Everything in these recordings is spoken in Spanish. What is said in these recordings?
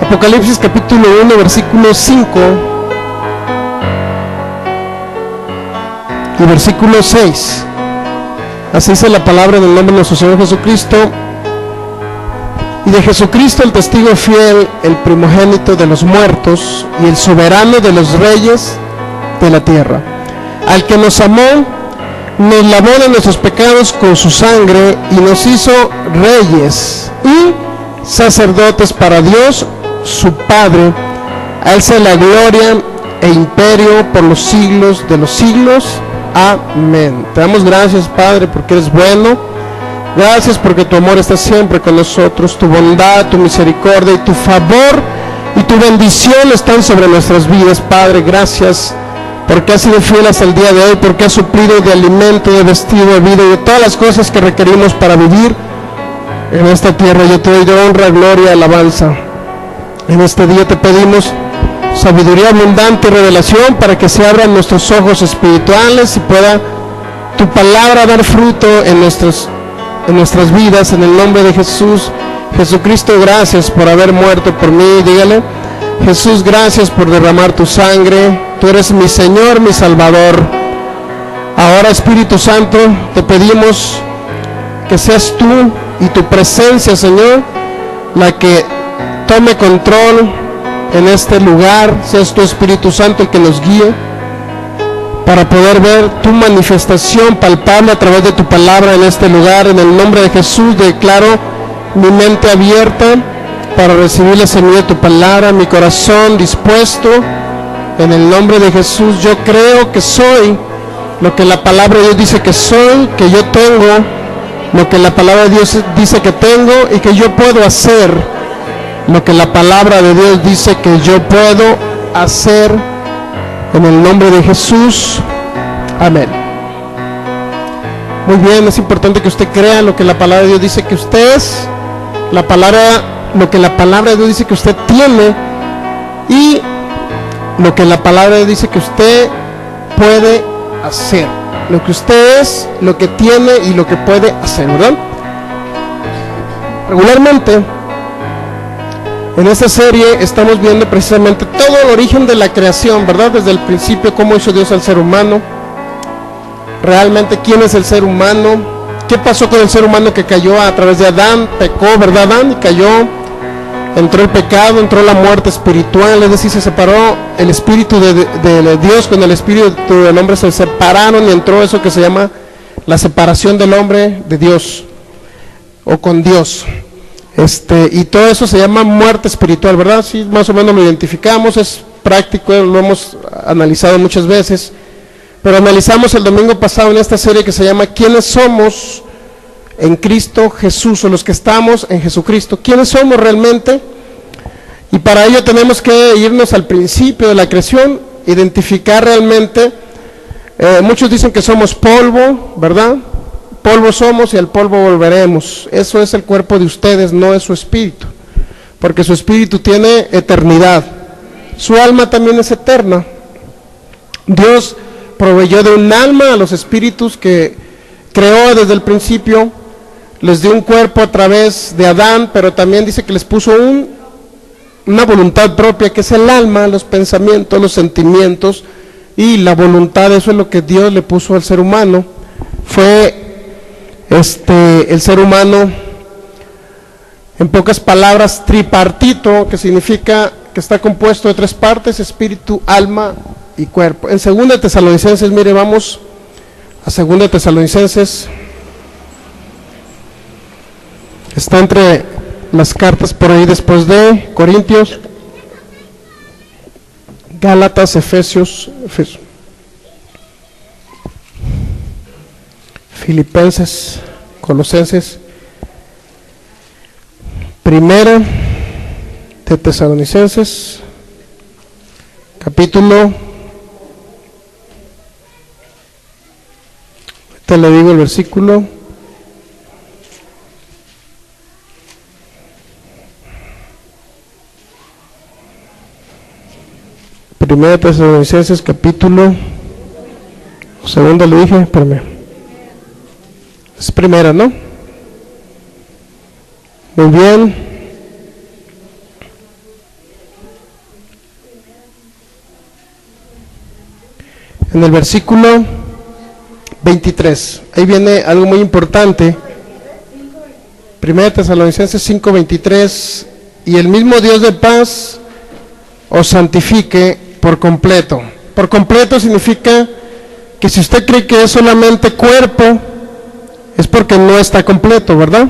Apocalipsis capítulo 1, versículo 5 y versículo 6. Así dice la palabra en el nombre de nuestro Señor Jesucristo. Y de Jesucristo, el testigo fiel, el primogénito de los muertos y el soberano de los reyes de la tierra, al que nos amó, nos lavó de nuestros pecados con su sangre y nos hizo reyes y sacerdotes para Dios su Padre. A él sea la gloria e imperio por los siglos de los siglos. Amén. Te damos gracias, Padre, porque eres bueno. Gracias porque tu amor está siempre con nosotros. Tu bondad, tu misericordia y tu favor y tu bendición están sobre nuestras vidas, Padre. Gracias porque has sido fiel hasta el día de hoy, porque has suplido de alimento, de vestido, de vida y de todas las cosas que requerimos para vivir en esta tierra. Yo te doy de honra, gloria, alabanza. En este día te pedimos sabiduría abundante y revelación para que se abran nuestros ojos espirituales y pueda tu palabra dar fruto en nuestras vidas, en el nombre de Jesús. Jesucristo, gracias por haber muerto por mí. Dígale: Jesús, gracias por derramar tu sangre. Tú eres mi Señor, mi Salvador. Ahora, Espíritu Santo, te pedimos que seas tú y tu presencia, Señor, la que tome control en este lugar. Seas tu Espíritu Santo el que nos guíe para poder ver tu manifestación palpable a través de tu palabra en este lugar. En el nombre de Jesús declaro mi mente abierta para recibir la semilla de tu palabra, mi corazón dispuesto. En el nombre de Jesús, yo creo que soy lo que la palabra de Dios dice que soy, que yo tengo lo que la palabra de Dios dice que tengo, y que yo puedo hacer lo que la palabra de Dios dice que yo puedo hacer. En el nombre de Jesús, amén. Muy bien, es importante que usted crea lo que la palabra de Dios dice que usted es, lo que la palabra de Dios dice que usted tiene, y lo que la palabra de Dios dice que usted puede hacer. Lo que usted es, lo que tiene y lo que puede hacer, ¿verdad? Regularmente en esta serie estamos viendo precisamente todo el origen de la creación, ¿verdad? Desde el principio, cómo hizo Dios al ser humano. Realmente, ¿quién es el ser humano? ¿Qué pasó con el ser humano que cayó a través de Adán? Pecó, ¿verdad? Adán, y cayó, entró el pecado, entró la muerte espiritual, es decir, se separó el espíritu de Dios con el espíritu del hombre, se separaron y entró eso que se llama la separación del hombre de Dios, o con Dios. Y todo eso se llama muerte espiritual, ¿verdad? Sí, más o menos lo identificamos, es práctico, lo hemos analizado muchas veces, pero analizamos el domingo pasado en esta serie que se llama ¿Quiénes somos en Cristo Jesús? O los que estamos en Jesucristo. ¿Quiénes somos realmente? Y para ello tenemos que irnos al principio de la creación, identificar realmente. Muchos dicen que somos polvo, ¿verdad? Polvo somos y al polvo volveremos. Eso es el cuerpo de ustedes, no es su espíritu, porque su espíritu tiene eternidad. Su alma también es eterna. Dios proveyó de un alma a los espíritus que creó desde el principio, les dio un cuerpo a través de Adán, pero también dice que les puso una voluntad propia, que es el alma, los pensamientos, los sentimientos y la voluntad. Eso es lo que Dios le puso al ser humano. Fue el ser humano, en pocas palabras, tripartito, que significa que está compuesto de tres partes: espíritu, alma y cuerpo. En 2 Tesalonicenses, mire, vamos a 2 Tesalonicenses, está entre las cartas por ahí después de Corintios, Gálatas, Efesios, Filipenses, Colosenses, 1 de Tesalonicenses, capítulo, te le digo el versículo, Primera de Tesalonicenses, capítulo, segunda le dije, espérame, es primera, ¿no? Muy bien. en el versículo 23. Ahí viene algo muy importante. 1 Tesalonicenses 5:23, y el mismo Dios de paz os santifique por completo. Por completo significa que si usted cree que es solamente cuerpo, es porque no está completo, ¿verdad?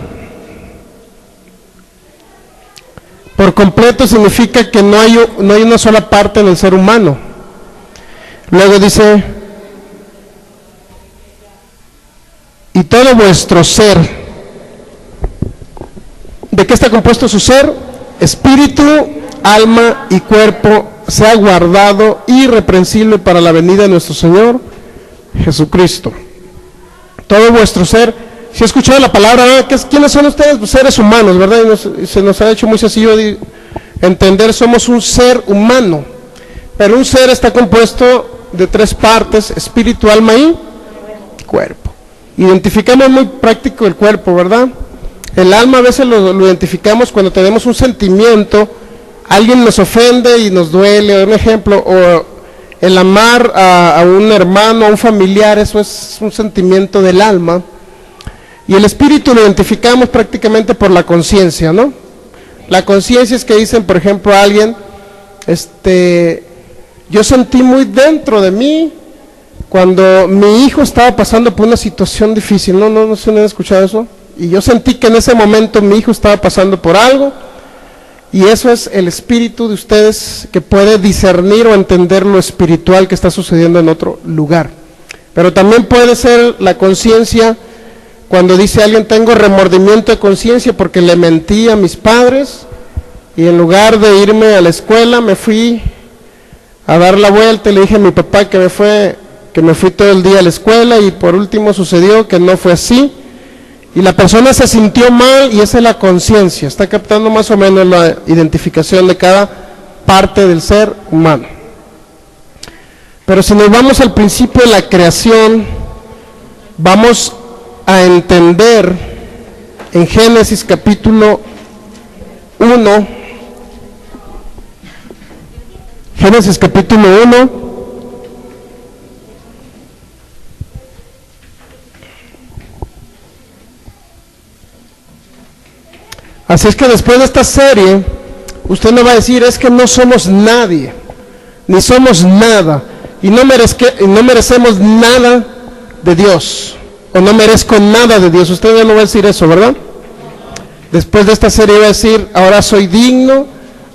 Por completo significa que no hay una sola parte en el ser humano. Luego dice, y todo vuestro ser. ¿De qué está compuesto su ser? Espíritu, alma y cuerpo sea guardado irreprensible para la venida de nuestro Señor Jesucristo. Todo vuestro ser. Si he escuchado la palabra, ¿quiénes son ustedes? Pues seres humanos, ¿verdad? Y se nos ha hecho muy sencillo entender, somos un ser humano. Pero un ser está compuesto de tres partes: espíritu, alma y cuerpo. Identificamos muy práctico el cuerpo, ¿verdad? El alma a veces lo identificamos cuando tenemos un sentimiento, alguien nos ofende y nos duele, un ejemplo, o el amar a un hermano, a un familiar, eso es un sentimiento del alma. Y el espíritu lo identificamos prácticamente por la conciencia, ¿no? La conciencia es que dicen, por ejemplo, a alguien, yo sentí muy dentro de mí cuando mi hijo estaba pasando por una situación difícil, no sé si han escuchado eso, y yo sentí que en ese momento mi hijo estaba pasando por algo, y eso es el espíritu de ustedes que puede discernir o entender lo espiritual que está sucediendo en otro lugar. Pero también puede ser la conciencia. Cuando dice alguien, tengo remordimiento de conciencia porque le mentí a mis padres y en lugar de irme a la escuela me fui a dar la vuelta y le dije a mi papá que me fui todo el día a la escuela, y por último sucedió que no fue así y la persona se sintió mal, y esa es la conciencia. Está captando más o menos la identificación de cada parte del ser humano. Pero si nos vamos al principio de la creación, vamos a entender en Génesis capítulo 1, Génesis capítulo 1, así es que después de esta serie, usted no va a decir, es que no somos nadie, ni somos nada, y no merecemos nada de Dios, o no merezco nada de Dios. Usted no va a decir eso, ¿verdad? Después de esta serie va a decir, ahora soy digno,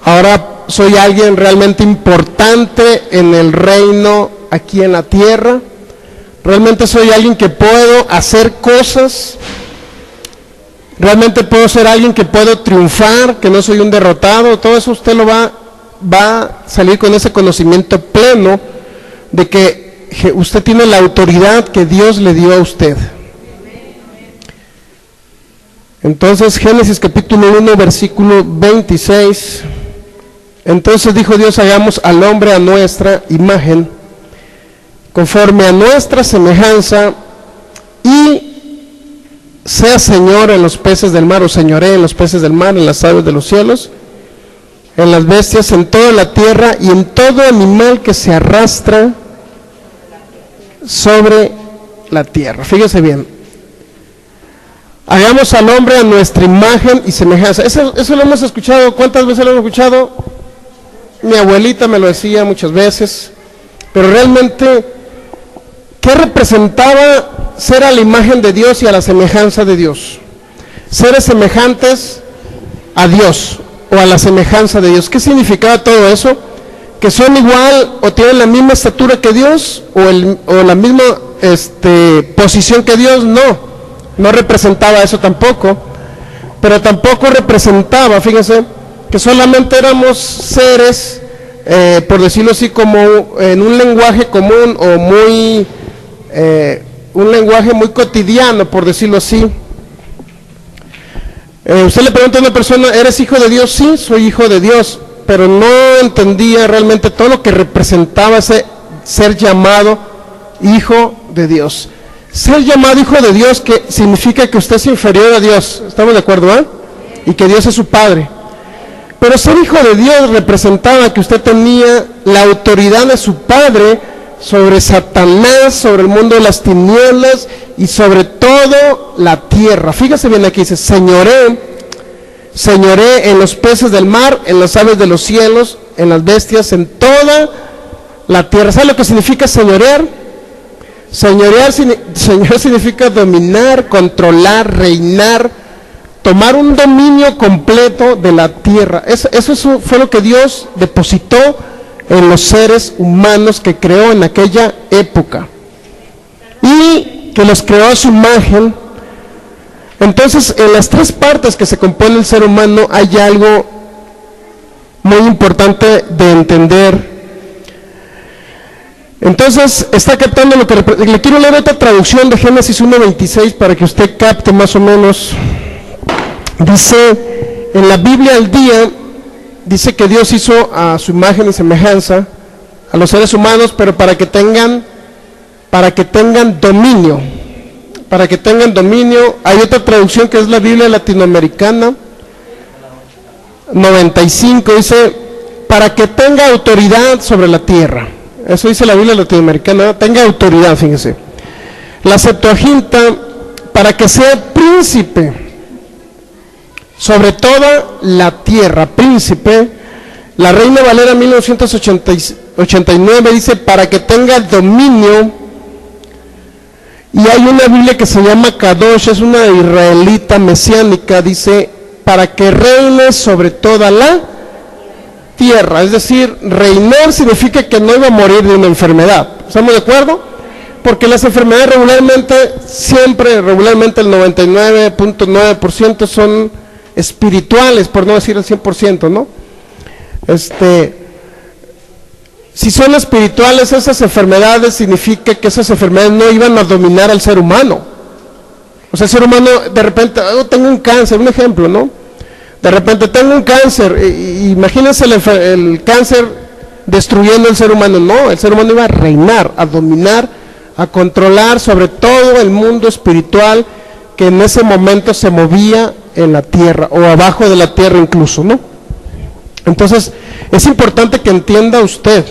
ahora soy alguien realmente importante en el reino aquí en la tierra, realmente soy alguien que puedo hacer cosas, realmente puedo ser alguien que puedo triunfar, que no soy un derrotado. Todo eso usted lo va a salir con ese conocimiento pleno de que usted tiene la autoridad que Dios le dio a usted. Entonces, Génesis capítulo 1, versículo 26. Entonces dijo Dios, hagamos al hombre a nuestra imagen, conforme a nuestra semejanza, y sea Señor en los peces del mar, o señoree en los peces del mar, en las aves de los cielos, en las bestias, en toda la tierra, y en todo animal que se arrastra sobre la tierra. Fíjese bien, hagamos al hombre a nuestra imagen y semejanza. Eso lo hemos escuchado. ¿Cuántas veces lo hemos escuchado? Mi abuelita me lo decía muchas veces. Pero realmente, ¿qué representaba ser a la imagen de Dios y a la semejanza de Dios? Seres semejantes a Dios o a la semejanza de Dios. ¿Qué significaba todo eso? Que son igual o tienen la misma estatura que Dios o la misma posición que Dios. No representaba eso tampoco, pero tampoco representaba, fíjense, que solamente éramos seres, por decirlo así, como en un lenguaje común o un lenguaje muy cotidiano, por decirlo así. Usted le pregunta a una persona, ¿eres hijo de Dios? Sí, soy hijo de Dios, pero no entendía realmente todo lo que representaba ese ser llamado hijo de Dios. Ser llamado hijo de Dios, que significa que usted es inferior a Dios, ¿estamos de acuerdo? Y que Dios es su Padre. Pero ser hijo de Dios representaba que usted tenía la autoridad de su Padre sobre Satanás, sobre el mundo de las tinieblas y sobre todo la tierra. Fíjese bien aquí, dice, señoré en los peces del mar, en las aves de los cielos, en las bestias, en toda la tierra. ¿Sabe lo que significa señorear? Señorear significa dominar, controlar, reinar, tomar un dominio completo de la tierra. Eso fue lo que Dios depositó en los seres humanos que creó en aquella época y que los creó a su imagen. Entonces, en las tres partes que se compone el ser humano hay algo muy importante de entender. Entonces, está captando lo que le quiero leer otra traducción de Génesis 1:26 para que usted capte más o menos. Dice, en la Biblia al día, dice que Dios hizo a su imagen y semejanza a los seres humanos, pero para que tengan dominio. Para que tengan dominio. Hay otra traducción que es la Biblia latinoamericana 95, dice, para que tenga autoridad sobre la tierra. Eso dice la Biblia latinoamericana, tenga autoridad, fíjense. La Septuaginta, para que sea príncipe sobre toda la tierra, príncipe. La Reina Valera 1989 dice, para que tenga dominio. Y hay una Biblia que se llama Kadosh, es una israelita mesiánica, dice, para que reine sobre toda la tierra. Es decir, reinar significa que no iba a morir de una enfermedad. ¿Estamos de acuerdo? Porque las enfermedades regularmente el 99.9% son espirituales, por no decir el 100%, ¿no? Si son espirituales, esas enfermedades significa que esas enfermedades no iban a dominar al ser humano. O sea, el ser humano de repente, tengo un cáncer, un ejemplo, ¿no? De repente tengo un cáncer, imagínense el cáncer destruyendo al ser humano. No, el ser humano iba a reinar, a dominar, a controlar sobre todo el mundo espiritual que en ese momento se movía en la tierra, o abajo de la tierra incluso, ¿no? Entonces, es importante que entienda usted,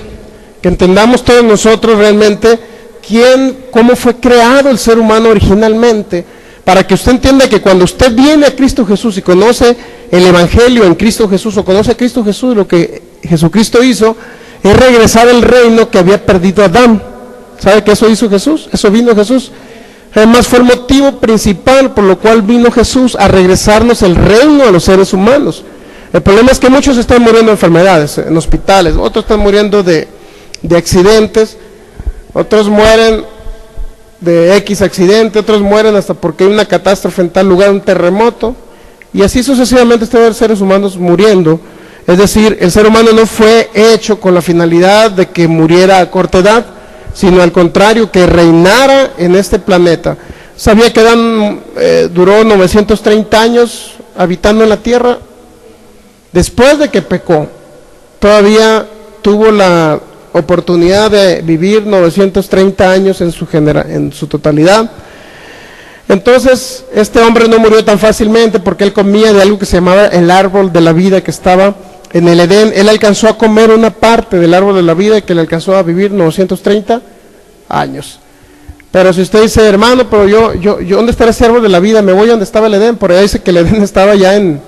que entendamos todos nosotros realmente cómo fue creado el ser humano originalmente, para que usted entienda que cuando usted viene a Cristo Jesús y conoce el Evangelio en Cristo Jesús, o conoce a Cristo Jesús, lo que Jesucristo hizo, es regresar al reino que había perdido Adán. ¿Sabe que eso hizo Jesús? Eso vino Jesús. Además fue el motivo principal por lo cual vino Jesús, a regresarnos el reino a los seres humanos. El problema es que muchos están muriendo de enfermedades, en hospitales, otros están muriendo de accidentes, otros mueren de X accidente, otros mueren hasta porque hay una catástrofe en tal lugar, un terremoto, y así sucesivamente están los seres humanos muriendo. Es decir, el ser humano no fue hecho con la finalidad de que muriera a corta edad, sino al contrario, que reinara en este planeta. ¿Sabía que Adán duró 930 años habitando en la tierra? Después de que pecó, todavía tuvo la oportunidad de vivir 930 años en su totalidad. Entonces, este hombre no murió tan fácilmente porque él comía de algo que se llamaba el árbol de la vida que estaba en el Edén. Él alcanzó a comer una parte del árbol de la vida que le alcanzó a vivir 930 años. Pero si usted dice, hermano, pero yo ¿dónde está ese árbol de la vida? Me voy a donde estaba el Edén. Por ahí dice que el Edén estaba ya en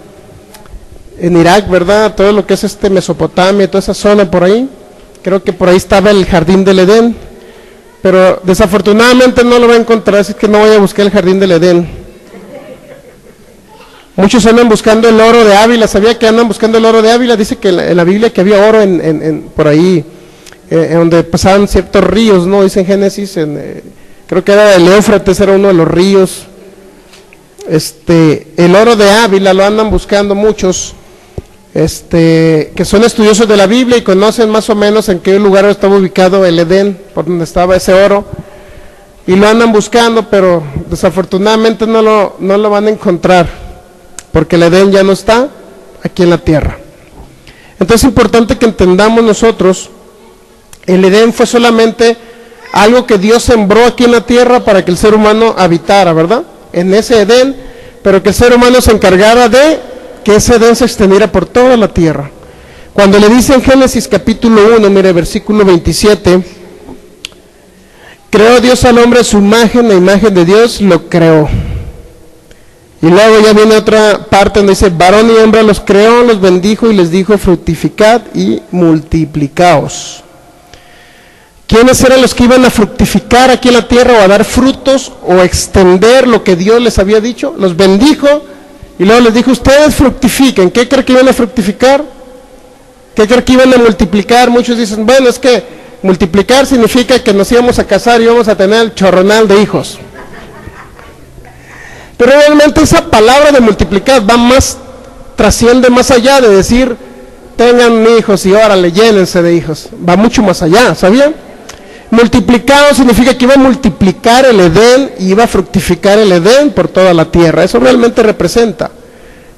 Irak, ¿verdad? Todo lo que es Mesopotamia, toda esa zona por ahí. Creo que por ahí estaba el jardín del Edén. Pero desafortunadamente no lo va a encontrar, así que no voy a buscar el jardín del Edén. Muchos andan buscando el oro de Ávila. ¿Sabía que andan buscando el oro de Ávila? Dice que en la Biblia que había oro por ahí, donde pasaban ciertos ríos, ¿no? Dice en Génesis, creo que era el Éufrates, era uno de los ríos. El oro de Ávila lo andan buscando muchos, que son estudiosos de la Biblia y conocen más o menos en qué lugar estaba ubicado el Edén, por donde estaba ese oro, y lo andan buscando, pero desafortunadamente no lo van a encontrar, porque el Edén ya no está aquí en la tierra. Entonces es importante que entendamos nosotros, el Edén fue solamente algo que Dios sembró aquí en la tierra para que el ser humano habitara, ¿verdad? En ese Edén, pero que el ser humano se encargara de que ese Edén se extendiera por toda la tierra. Cuando le dice en Génesis capítulo 1, mire, versículo 27, creó Dios al hombre a su imagen, la imagen de Dios lo creó. Y luego ya viene otra parte donde dice, varón y hembra los creó, los bendijo y les dijo, fructificad y multiplicaos. ¿Quiénes eran los que iban a fructificar aquí en la tierra o a dar frutos o extender lo que Dios les había dicho? Los bendijo y luego les dijo, ustedes fructifiquen. ¿Qué creen que iban a fructificar? ¿Qué creen que iban a multiplicar? Muchos dicen, bueno, es que multiplicar significa que nos íbamos a casar y íbamos a tener el chorronal de hijos. Pero realmente esa palabra de multiplicar va más, trasciende más allá de decir, tengan hijos y órale, llénense de hijos. Va mucho más allá, ¿sabían? Multiplicado significa que iba a multiplicar el Edén y iba a fructificar el Edén por toda la tierra. Eso realmente representa.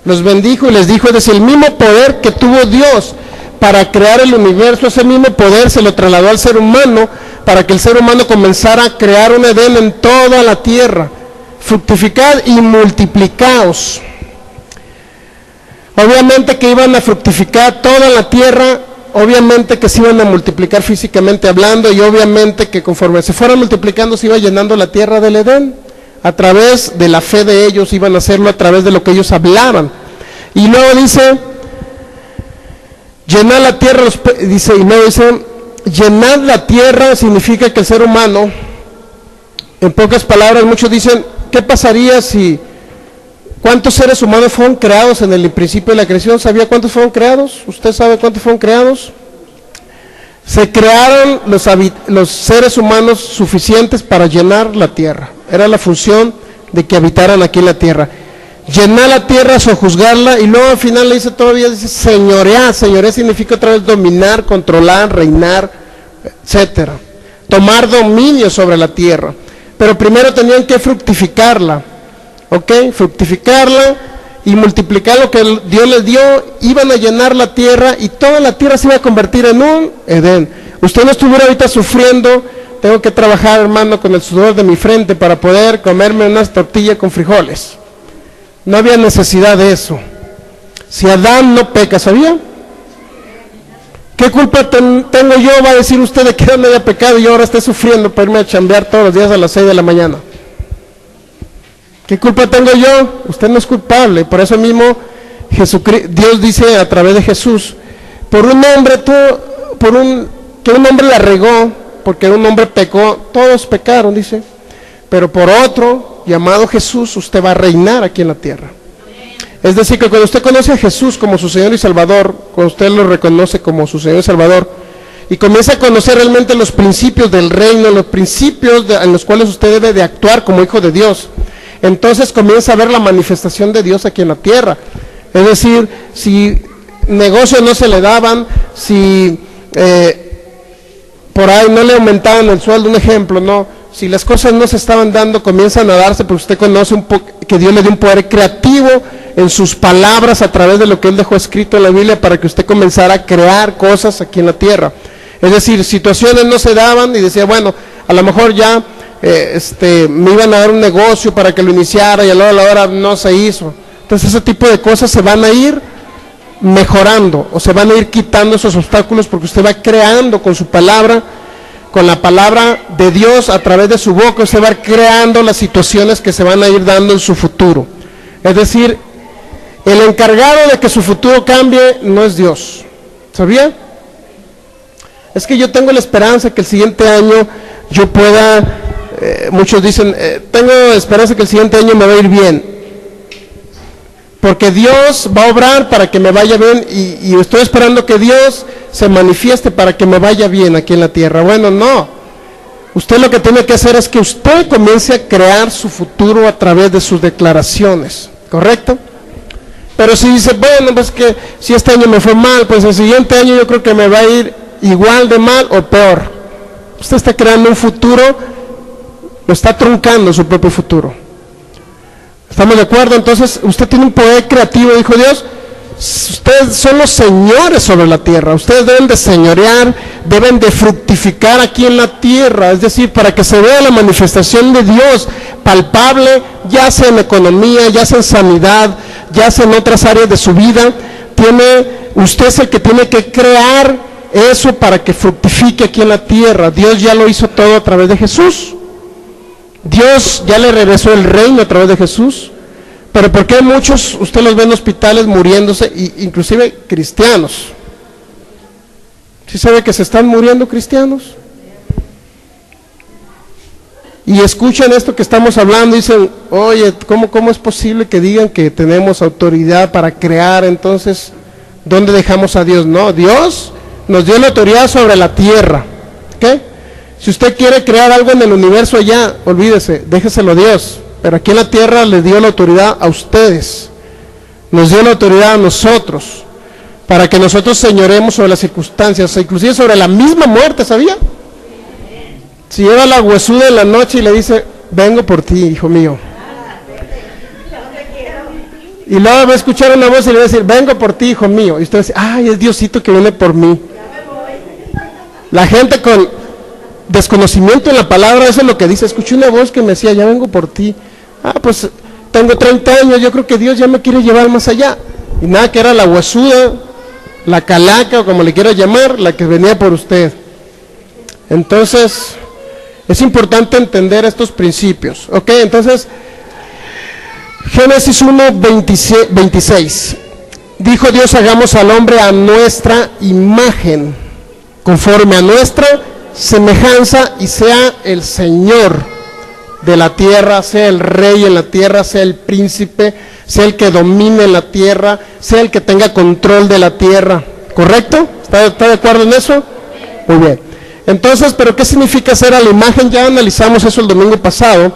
Los bendijo y les dijo, es decir, el mismo poder que tuvo Dios para crear el universo, ese mismo poder se lo trasladó al ser humano para que el ser humano comenzara a crear un Edén en toda la tierra. Fructificad y multiplicaos. Obviamente que iban a fructificar toda la tierra, obviamente que se iban a multiplicar físicamente hablando, y obviamente que conforme se fueran multiplicando se iba llenando la tierra del Edén. A través de la fe de ellos iban a hacerlo, a través de lo que ellos hablaban. Y luego dice, llenar la tierra, dice, y luego dice, llenar la tierra significa que el ser humano, en pocas palabras, muchos dicen, ¿qué pasaría si... ¿Cuántos seres humanos fueron creados en el principio de la creación? ¿Sabía cuántos fueron creados? ¿Usted sabe cuántos fueron creados? Se crearon los seres humanos suficientes para llenar la tierra. Era la función de que habitaran aquí en la tierra. Llenar la tierra, sojuzgarla, y luego al final le dice todavía, dice señorear. Señorear significa otra vez dominar, controlar, reinar, etcétera. Tomar dominio sobre la tierra. Pero primero tenían que fructificarla. ¿Ok? Fructificarla y multiplicar lo que Dios les dio. Iban a llenar la tierra y toda la tierra se iba a convertir en un Edén. Usted no estuviera ahorita sufriendo, tengo que trabajar, hermano, con el sudor de mi frente para poder comerme unas tortillas con frijoles. No había necesidad de eso. Si Adán no peca, ¿sabía? ¿Qué culpa tengo yo, va a decir usted, de que no me haya pecado y yo ahora esté sufriendo para irme a chambear todos los días a las 6 de la mañana? ¿Qué culpa tengo yo? Usted no es culpable. Por eso mismo Dios dice a través de Jesús, por un hombre, que un hombre la regó, porque un hombre pecó, todos pecaron, dice, pero por otro, llamado Jesús, usted va a reinar aquí en la tierra. Es decir, que cuando usted conoce a Jesús como su Señor y Salvador, cuando usted lo reconoce como su Señor y Salvador, y comienza a conocer realmente los principios del reino, los principios en los cuales usted debe de actuar como hijo de Dios, entonces comienza a ver la manifestación de Dios aquí en la tierra. Es decir, si negocios no se le daban, si por ahí no le aumentaban el sueldo, un ejemplo, no, si las cosas no se estaban dando, comienzan a darse, porque usted conoce que Dios le dio un poder creativo en sus palabras a través de lo que Él dejó escrito en la Biblia para que usted comenzara a crear cosas aquí en la tierra. Es decir, situaciones no se daban y decía, bueno, a lo mejor ya me iban a dar un negocio para que lo iniciara y a la hora no se hizo. Entonces ese tipo de cosas se van a ir mejorando o se van a ir quitando esos obstáculos porque usted va creando con su palabra, con la palabra de Dios a través de su boca, usted va creando las situaciones que se van a ir dando en su futuro. Es decir, el encargado de que su futuro cambie no es Dios. ¿Sabía? Es que yo tengo la esperanza que el siguiente año yo pueda... muchos dicen, tengo esperanza que el siguiente año me va a ir bien, porque Dios va a obrar para que me vaya bien, y estoy esperando que Dios se manifieste para que me vaya bien aquí en la tierra. Bueno, no, usted lo que tiene que hacer es que usted comience a crear su futuro a través de sus declaraciones, ¿correcto? Pero si dice, bueno, pues que si este año me fue mal, pues el siguiente año yo creo que me va a ir igual de mal o peor. Usted está creando un futuro, lo está truncando su propio futuro. ¿Estamos de acuerdo? Entonces, usted tiene un poder creativo, dijo Dios. Ustedes son los señores sobre la tierra. Ustedes deben de señorear, deben de fructificar aquí en la tierra. Es decir, para que se vea la manifestación de Dios palpable, ya sea en economía, ya sea en sanidad, ya sea en otras áreas de su vida. Usted es el que tiene que crear eso para que fructifique aquí en la tierra. Dios ya lo hizo todo a través de Jesús. Dios ya le regresó el reino a través de Jesús. Pero ¿por qué muchos, usted los ve en hospitales muriéndose, inclusive cristianos? ¿Sí sabe que se están muriendo cristianos? Y escuchan esto que estamos hablando y dicen, oye, ¿cómo es posible que digan que tenemos autoridad para crear? Entonces, ¿dónde dejamos a Dios? No, Dios nos dio la autoridad sobre la tierra. ¿Ok? Si usted quiere crear algo en el universo allá, olvídese, déjeselo a Dios. Pero aquí en la tierra le dio la autoridad a ustedes. Nos dio la autoridad a nosotros. Para que nosotros señoremos sobre las circunstancias, inclusive sobre la misma muerte, ¿sabía? Si lleva la huesuda en la noche y le dice, vengo por ti, hijo mío. Y luego va a escuchar una voz y le va a decir, vengo por ti, hijo mío. Y usted dice, ay, es Diosito que viene por mí. La gente con desconocimiento en la palabra, eso es lo que dice. Escuché una voz que me decía, ya vengo por ti. Ah, pues tengo 30 años, yo creo que Dios ya me quiere llevar más allá. Y nada, que era la huesuda, la calaca, o como le quiera llamar, la que venía por usted. Entonces, es importante entender estos principios. Ok, entonces, Génesis 1, 26. Dijo Dios, hagamos al hombre a nuestra imagen, conforme a nuestra semejanza, y sea el Señor de la tierra, sea el rey en la tierra, sea el príncipe, sea el que domine la tierra, sea el que tenga control de la tierra. ¿Correcto? ¿Está de acuerdo en eso? Muy bien. Entonces, ¿pero qué significa ser a la imagen? Ya analizamos eso el domingo pasado,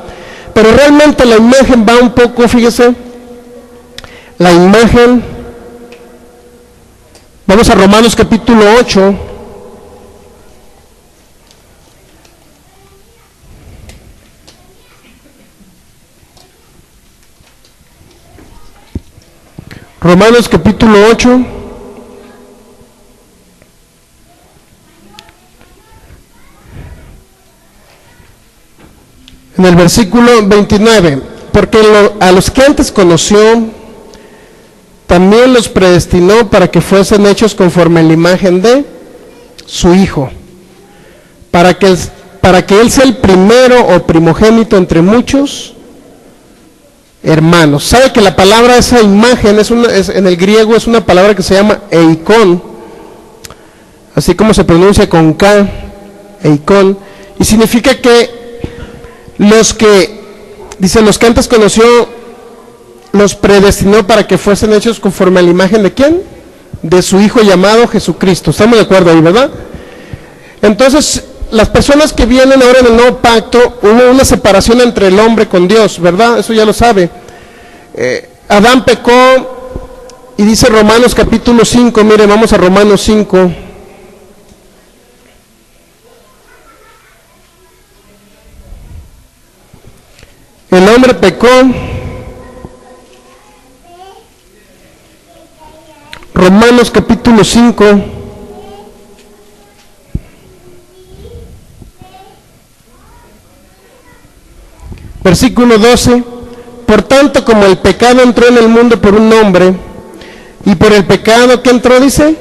pero realmente la imagen va un poco, fíjese, la imagen, vamos a Romanos capítulo 8, Romanos capítulo 8, en el versículo 29, porque a los que antes conoció, también los predestinó para que fuesen hechos conforme a la imagen de su Hijo, para que Él sea el primero o primogénito entre muchos hermanos. ¿Sabe que la palabra, esa imagen, en el griego es una palabra que se llama eikon, así como se pronuncia con K, eikon, y significa que los que antes conoció, los predestinó para que fuesen hechos conforme a la imagen de ¿quién? De su Hijo llamado Jesucristo. ¿Estamos de acuerdo ahí, verdad? Entonces, las personas que vienen ahora en el nuevo pacto, hubo una separación entre el hombre con Dios, ¿verdad? Eso ya lo sabe. Adán pecó, y dice Romanos capítulo 5, mire, vamos a Romanos 5. El hombre pecó. Romanos capítulo 5. Versículo 12. Por tanto, como el pecado entró en el mundo por un hombre, y por el pecado, ¿qué entró? Dice,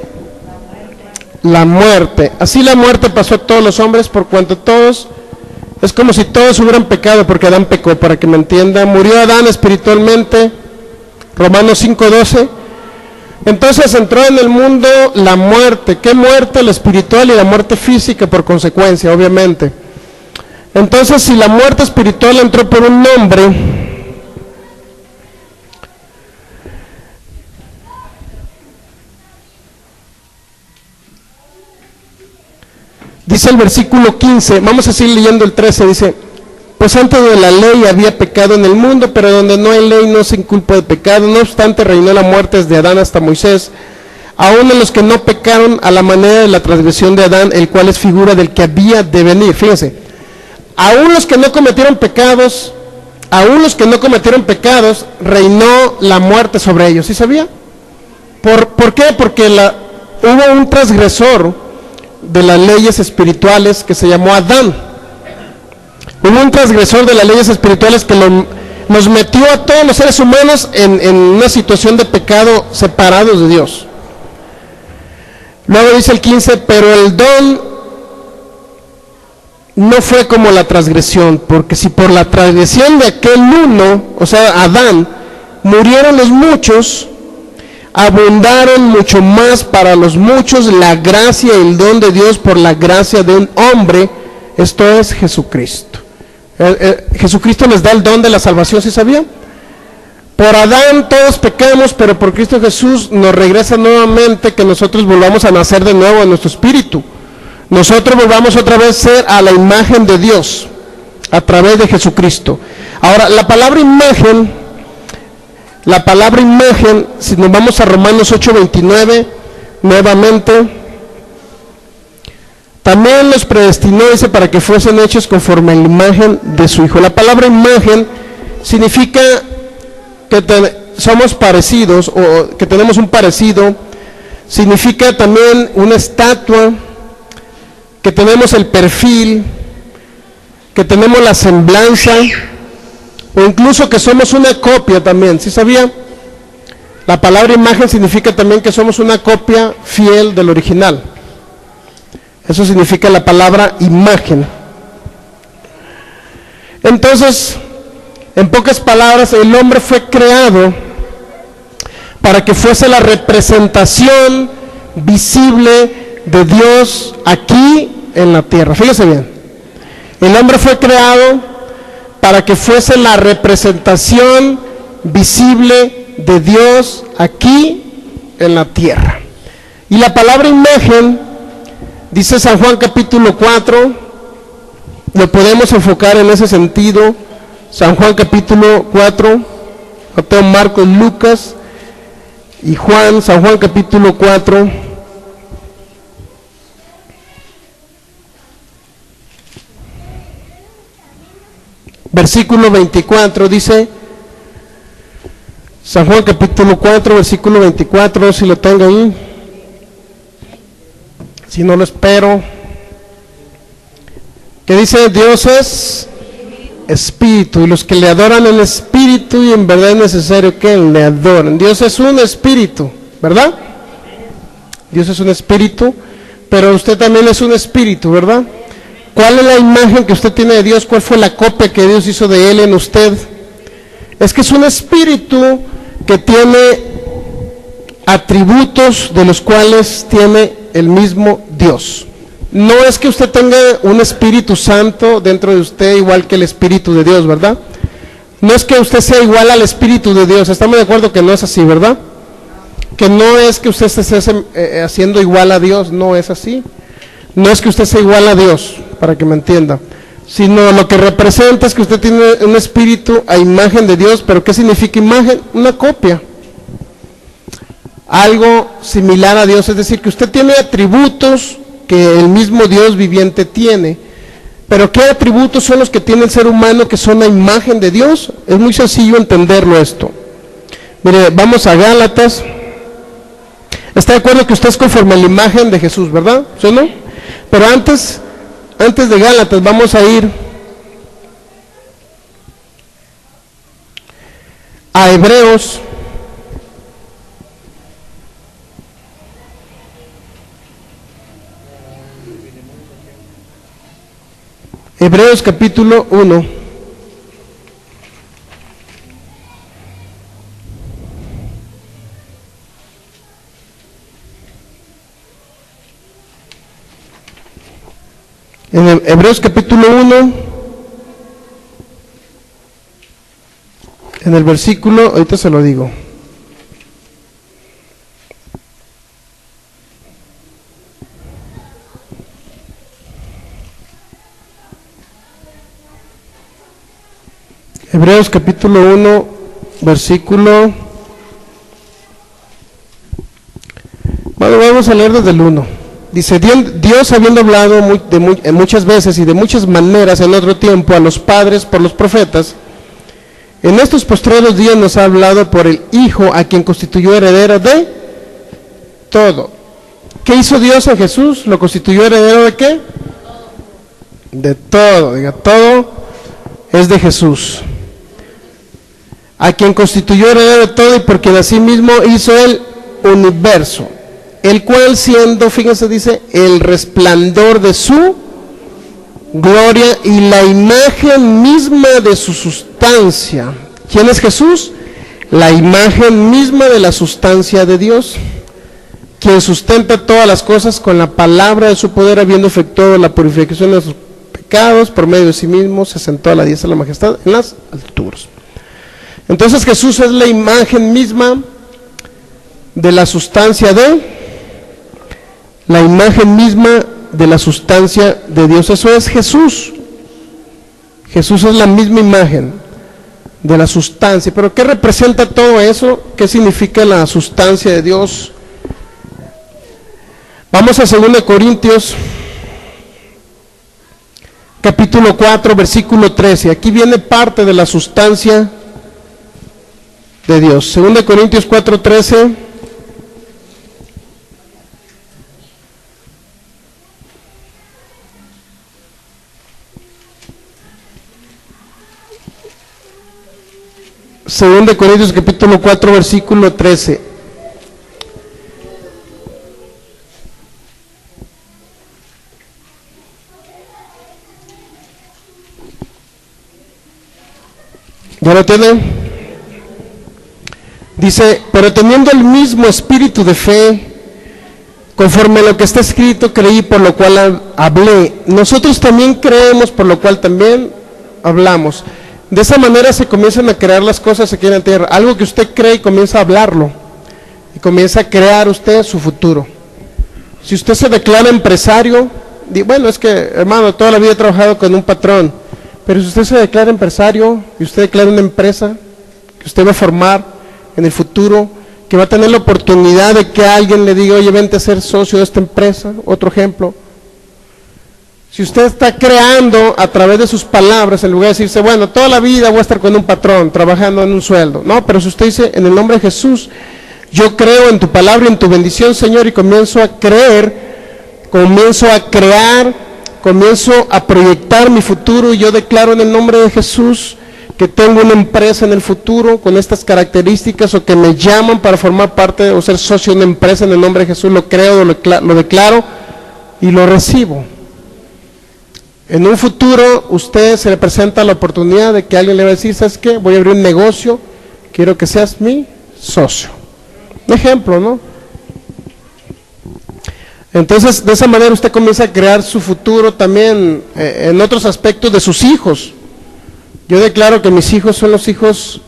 la muerte. Así la muerte pasó a todos los hombres, por cuanto todos, es como si todos hubieran pecado, porque Adán pecó, para que me entienda. Murió Adán espiritualmente, Romanos 5:12. Entonces entró en el mundo la muerte. ¿Qué muerte? La espiritual y la muerte física por consecuencia, obviamente. Entonces, si la muerte espiritual entró por un hombre, dice el versículo 15, vamos a seguir leyendo el 13, dice, pues antes de la ley había pecado en el mundo, pero donde no hay ley no se inculpa de pecado. No obstante, reinó la muerte desde Adán hasta Moisés, aún en los que no pecaron a la manera de la transgresión de Adán, el cual es figura del que había de venir. Fíjense, aún los que no cometieron pecados, reinó la muerte sobre ellos. ¿Sí sabía? ¿Por qué? Porque hubo un transgresor de las leyes espirituales que se llamó Adán. Hubo un transgresor de las leyes espirituales que nos metió a todos los seres humanos en una situación de pecado separados de Dios. Luego dice el 15, pero el don no fue como la transgresión, porque si por la transgresión de aquel uno, o sea, Adán, murieron los muchos, abundaron mucho más para los muchos la gracia y el don de Dios por la gracia de un hombre, esto es Jesucristo. Jesucristo les da el don de la salvación, ¿sí sabían? Por Adán todos pecamos, pero por Cristo Jesús nos regresa nuevamente que nosotros volvamos a nacer de nuevo en nuestro espíritu. Nosotros volvamos otra vez a ser a la imagen de Dios a través de Jesucristo. Ahora, la palabra imagen, si nos vamos a Romanos 8:29, nuevamente, también los predestinó, dice, para que fuesen hechos conforme a la imagen de su Hijo. La palabra imagen significa que somos parecidos, o que tenemos un parecido, significa también una estatua, que tenemos el perfil, que tenemos la semblanza, o incluso que somos una copia también, ¿sí sabía? La palabra imagen significa también que somos una copia fiel del original. Eso significa la palabra imagen. Entonces, en pocas palabras, el hombre fue creado para que fuese la representación visible de Dios aquí en la tierra. Fíjese bien, el hombre fue creado para que fuese la representación visible de Dios aquí en la tierra. Y la palabra imagen, dice San Juan capítulo 4, lo podemos enfocar en ese sentido. San Juan capítulo 4, Mateo, Marcos, Lucas y Juan. San Juan capítulo 4, versículo 24, dice, San Juan capítulo 4, versículo 24, si lo tengo ahí, si no lo espero, que dice, Dios es espíritu, y los que le adoran en espíritu y en verdad es necesario que le adoren. Dios es un espíritu, ¿verdad? Dios es un espíritu, pero usted también es un espíritu, ¿verdad? ¿Cuál es la imagen que usted tiene de Dios? ¿Cuál fue la copia que Dios hizo de Él en usted? Es que es un espíritu que tiene atributos de los cuales tiene el mismo Dios. No es que usted tenga un Espíritu Santo dentro de usted igual que el Espíritu de Dios, ¿verdad? No es que usted sea igual al Espíritu de Dios. Estamos de acuerdo que no es así, ¿verdad? Que no es que usted esté haciendo igual a Dios, no es así. No es que usted sea igual a Dios, para que me entienda, sino lo que representa es que usted tiene un espíritu a imagen de Dios. ¿Pero qué significa imagen? Una copia, algo similar a Dios, es decir, que usted tiene atributos que el mismo Dios viviente tiene. Pero ¿qué atributos son los que tiene el ser humano que son la imagen de Dios? Es muy sencillo entenderlo esto. Mire, vamos a Gálatas. ¿Está de acuerdo que usted es conforme a la imagen de Jesús, verdad? ¿Sí, no? Pero antes de Gálatas vamos a ir a Hebreos. Hebreos capítulo 1. En Hebreos capítulo 1, en el versículo, ahorita se lo digo. Hebreos capítulo 1, versículo, bueno, vamos a leer desde el 1. Dice, Dios habiendo hablado muchas veces y de muchas maneras en otro tiempo a los padres por los profetas, en estos postreros días nos ha hablado por el Hijo, a quien constituyó heredero de todo. ¿Qué hizo Dios en Jesús? ¿Lo constituyó heredero de qué? De todo. Diga, todo es de Jesús. A quien constituyó heredero de todo y por quien así mismo hizo el universo. el cual siendo, fíjense, dice, el resplandor de su gloria y la imagen misma de su sustancia. ¿Quién es Jesús? La imagen misma de la sustancia de Dios, quien sustenta todas las cosas con la palabra de su poder, habiendo efectuado la purificación de sus pecados, por medio de sí mismo se sentó a la diestra de la majestad en las alturas. Entonces Jesús es la imagen misma de la sustancia la imagen misma de la sustancia de Dios. Eso es Jesús. Jesús es la misma imagen de la sustancia. Pero ¿qué representa todo eso? ¿Qué significa la sustancia de Dios? Vamos a 2 Corintios capítulo 4 versículo 13. Aquí viene parte de la sustancia de Dios. 2 Corintios 4:13. Segunda de Corintios capítulo 4 versículo 13. ¿Ya lo tienen? Dice, pero teniendo el mismo espíritu de fe, conforme a lo que está escrito, creí, por lo cual hablé. Nosotros también creemos, por lo cual también hablamos. De esa manera se comienzan a crear las cosas aquí en la tierra. Algo que usted cree y comienza a hablarlo. Y comienza a crear usted su futuro. Si usted se declara empresario, bueno, es que, hermano, toda la vida he trabajado con un patrón. Pero si usted se declara empresario y usted declara una empresa que usted va a formar en el futuro, que va a tener la oportunidad de que alguien le diga, oye, vente a ser socio de esta empresa, otro ejemplo. Si usted está creando a través de sus palabras, en lugar de decirse, bueno, toda la vida voy a estar con un patrón, trabajando en un sueldo. No, pero si usted dice, en el nombre de Jesús, yo creo en tu palabra y en tu bendición, Señor, y comienzo a creer, comienzo a crear, comienzo a proyectar mi futuro, y yo declaro en el nombre de Jesús que tengo una empresa en el futuro con estas características, o que me llaman para formar parte o ser socio de una empresa en el nombre de Jesús. Lo creo, lo declaro y lo recibo. En un futuro usted se le presenta la oportunidad de que alguien le va a decir, ¿sabes qué? Voy a abrir un negocio, quiero que seas mi socio. Un ejemplo, ¿no? Entonces, de esa manera usted comienza a crear su futuro también en otros aspectos de sus hijos. Yo declaro que mis hijos son los hijos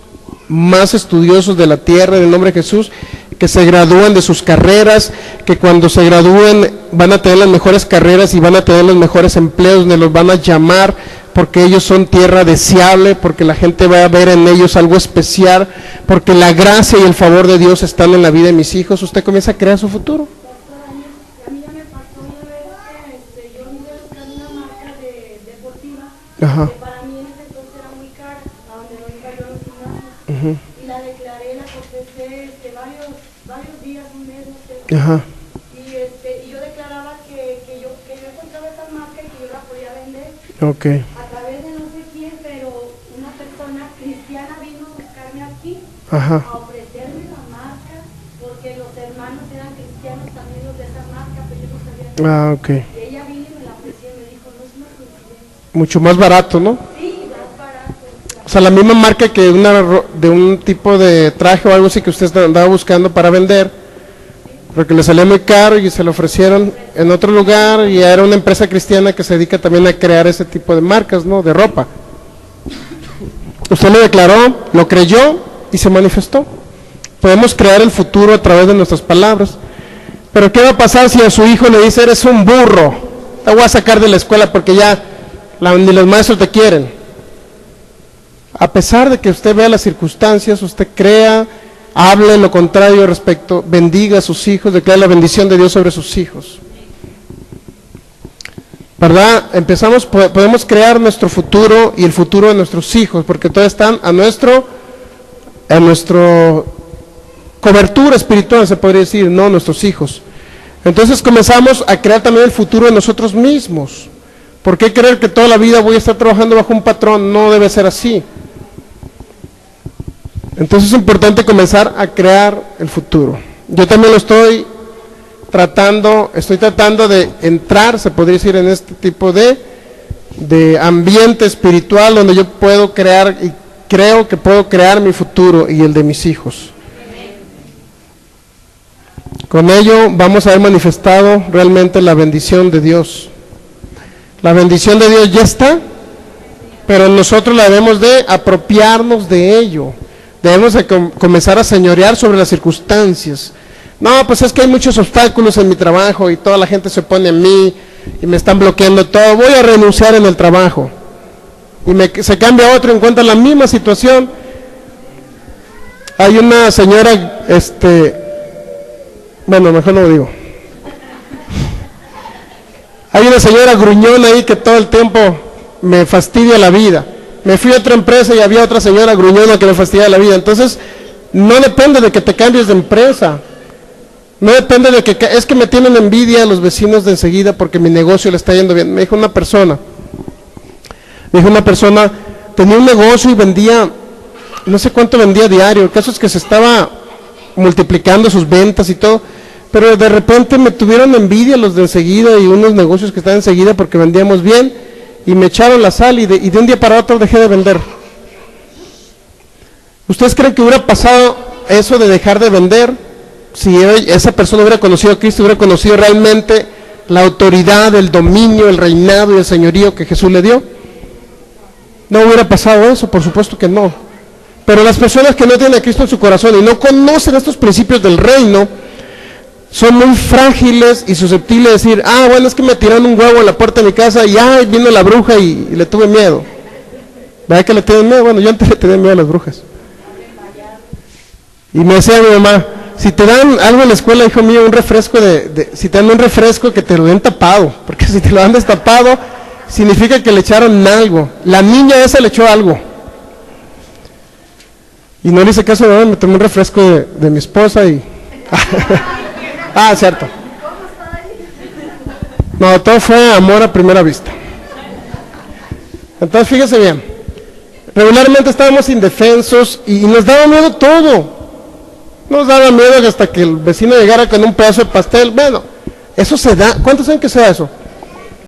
más estudiosos de la tierra, en el nombre de Jesús, que se gradúan de sus carreras, que cuando se gradúen van a tener las mejores carreras y van a tener los mejores empleos, donde los van a llamar, porque ellos son tierra deseable, porque la gente va a ver en ellos algo especial, porque la gracia y el favor de Dios están en la vida de mis hijos. Usted comienza a crear su futuro. Ajá. Que para mí en ese entonces era muy cara, a donde no iba yo a los gimnasios. Y la declaré, la confesé varios días, un mes, no sé. Ajá. Y yo declaraba que yo encontraba esa marca y que yo la podía vender. Okay. A través de no sé quién, pero una persona cristiana vino a buscarme aquí. Ajá. A ofrecerme la marca, porque los hermanos eran cristianos también, los de esa marca, pero yo no sabía qué. Ah, ok. Y ella vino y me la ofreció y me dijo, no es una coincidencia. Mucho más barato, ¿no? Sí, más barato. O sea, la misma marca que de un tipo de traje o algo así que usted andaba buscando para vender, porque le salía muy caro y se lo ofrecieron en otro lugar, y era una empresa cristiana que se dedica también a crear ese tipo de marcas, ¿no? De ropa. Usted lo declaró, lo creyó y se manifestó. Podemos crear el futuro a través de nuestras palabras. Pero ¿qué va a pasar si a su hijo le dice, eres un burro, te voy a sacar de la escuela porque ya ni los maestros te quieren? A pesar de que usted vea las circunstancias, usted crea, hable lo contrario respecto, bendiga a sus hijos, declare la bendición de Dios sobre sus hijos. ¿Verdad? Podemos crear nuestro futuro y el futuro de nuestros hijos, porque todos están a nuestro cobertura espiritual, se podría decir, no nuestros hijos. Entonces comenzamos a crear también el futuro de nosotros mismos. ¿Por qué creer que toda la vida voy a estar trabajando bajo un patrón? No debe ser así. Entonces es importante comenzar a crear el futuro. Yo también lo estoy estoy tratando de entrar, se podría decir, en este tipo de ambiente espiritual donde yo puedo crear y creo que puedo crear mi futuro y el de mis hijos. Con ello vamos a ver manifestado realmente la bendición de Dios. La bendición de Dios ya está, pero nosotros la debemos de apropiarnos de ello. Debemos de comenzar a señorear sobre las circunstancias. No, pues es que hay muchos obstáculos en mi trabajo y toda la gente se opone a mí y me están bloqueando todo. Voy a renunciar en el trabajo. Y se cambia otro y encuentra la misma situación. Hay una señora, bueno, mejor no lo digo. Hay una señora gruñona ahí que todo el tiempo me fastidia la vida. Me fui a otra empresa y había otra señora gruñona que me fastidia la vida. Entonces, no depende de que te cambies de empresa. No depende de que, es que me tienen envidia los vecinos de enseguida porque mi negocio le está yendo bien. Me dijo una persona, tenía un negocio y vendía, no sé cuánto vendía diario. El caso es que se estaba multiplicando sus ventas y todo, pero de repente me tuvieron envidia los de enseguida y unos negocios que están enseguida porque vendíamos bien y me echaron la sal y de un día para otro dejé de vender. ¿Ustedes creen que hubiera pasado eso de dejar de vender si esa persona hubiera conocido a Cristo, hubiera conocido realmente la autoridad, el dominio, el reinado y el señorío que Jesús le dio? No hubiera pasado eso, por supuesto que no. Pero las personas que no tienen a Cristo en su corazón y no conocen estos principios del reino, son muy frágiles y susceptibles de decir, bueno, es que me tiraron un huevo en la puerta de mi casa y vino la bruja y le tuve miedo. ¿Verdad que le tienen miedo? Bueno, yo antes le tenía miedo a las brujas. Y me decía mi mamá, si te dan algo en la escuela, hijo mío, un refresco si te dan un refresco, que te lo den tapado, porque si te lo dan destapado, significa que le echaron algo. La niña esa le echó algo. Y no le hice caso, me tomé un refresco de mi esposa y... cierto. No, todo fue amor a primera vista. Entonces, fíjese bien. Regularmente estábamos indefensos y nos daba miedo todo. Nos daba miedo hasta que el vecino llegara con un pedazo de pastel. Bueno, eso se da. ¿Cuántos saben que sea eso?